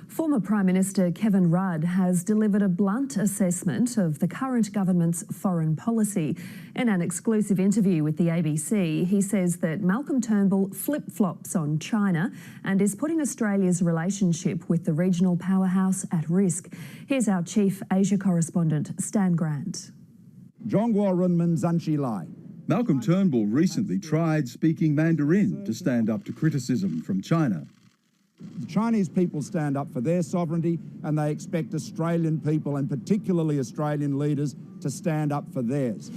Former Prime Minister Kevin Rudd has delivered a blunt assessment of the current government's foreign policy. In an exclusive interview with the ABC, he says that Malcolm Turnbull flip-flops on China and is putting Australia's relationship with the regional powerhouse at risk. Here's our chief Asia correspondent, Stan Grant. Malcolm Turnbull recently tried speaking Mandarin to stand up to criticism from China. The Chinese people stand up for their sovereignty, and they expect Australian people, and particularly Australian leaders, to stand up for theirs.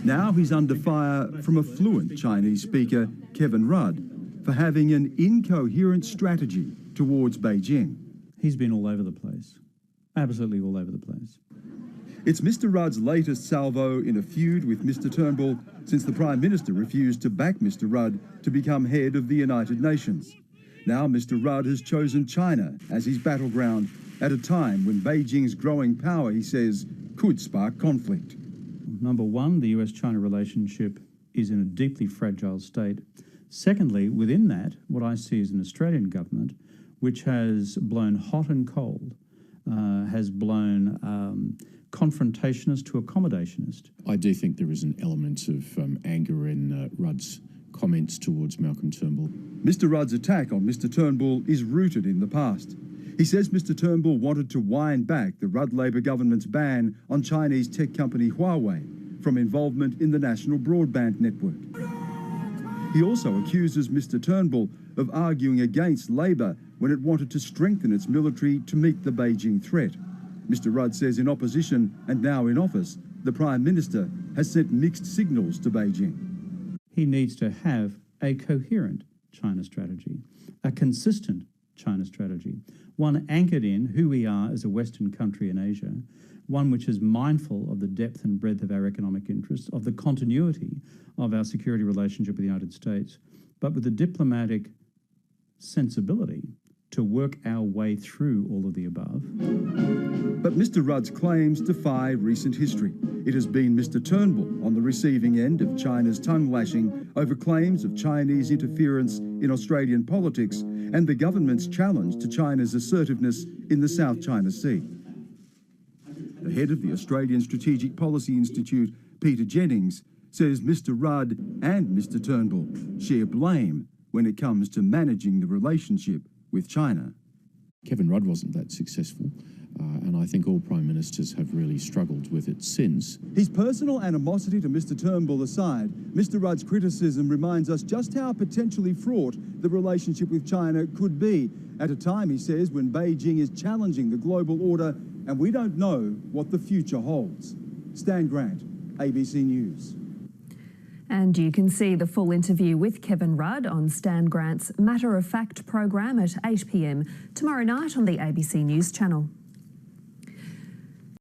Now he's under fire from a fluent Chinese speaker, Kevin Rudd, for having an incoherent strategy towards Beijing. He's been all over the place, absolutely all over the place. It's Mr Rudd's latest salvo in a feud with Mr Turnbull since the Prime Minister refused to back Mr Rudd to become head of the United Nations. Now Mr Rudd has chosen China as his battleground at a time when Beijing's growing power, he says, could spark conflict. Number one, the US-China relationship is in a deeply fragile state. Secondly, within that, what I see is an Australian government which has blown hot and cold, has blown confrontationist to accommodationist. I do think there is an element of anger in Rudd's comments towards Malcolm Turnbull. Mr Rudd's attack on Mr Turnbull is rooted in the past. He says Mr Turnbull wanted to wind back the Rudd Labor government's ban on Chinese tech company Huawei from involvement in the national broadband network. He also accuses Mr Turnbull of arguing against Labor when it wanted to strengthen its military to meet the Beijing threat. Mr Rudd says in opposition and now in office, the Prime Minister has sent mixed signals to Beijing. He needs to have a coherent China strategy, a consistent China strategy, one anchored in who we are as a Western country in Asia, one which is mindful of the depth and breadth of our economic interests, of the continuity of our security relationship with the United States, but with the diplomatic sensibility to work our way through all of the above. But Mr Rudd's claims defy recent history. It has been Mr Turnbull on the receiving end of China's tongue-lashing over claims of Chinese interference in Australian politics and the government's challenge to China's assertiveness in the South China Sea. The head of the Australian Strategic Policy Institute, Peter Jennings, says Mr Rudd and Mr Turnbull share blame when it comes to managing the relationship with China. Kevin Rudd wasn't that successful, and I think all Prime Ministers have really struggled with it since. His personal animosity to Mr Turnbull aside, Mr Rudd's criticism reminds us just how potentially fraught the relationship with China could be at a time, he says, when Beijing is challenging the global order and we don't know what the future holds. Stan Grant, ABC News. And you can see the full interview with Kevin Rudd on Stan Grant's Matter of Fact program at 8 p.m. tomorrow night on the ABC News channel.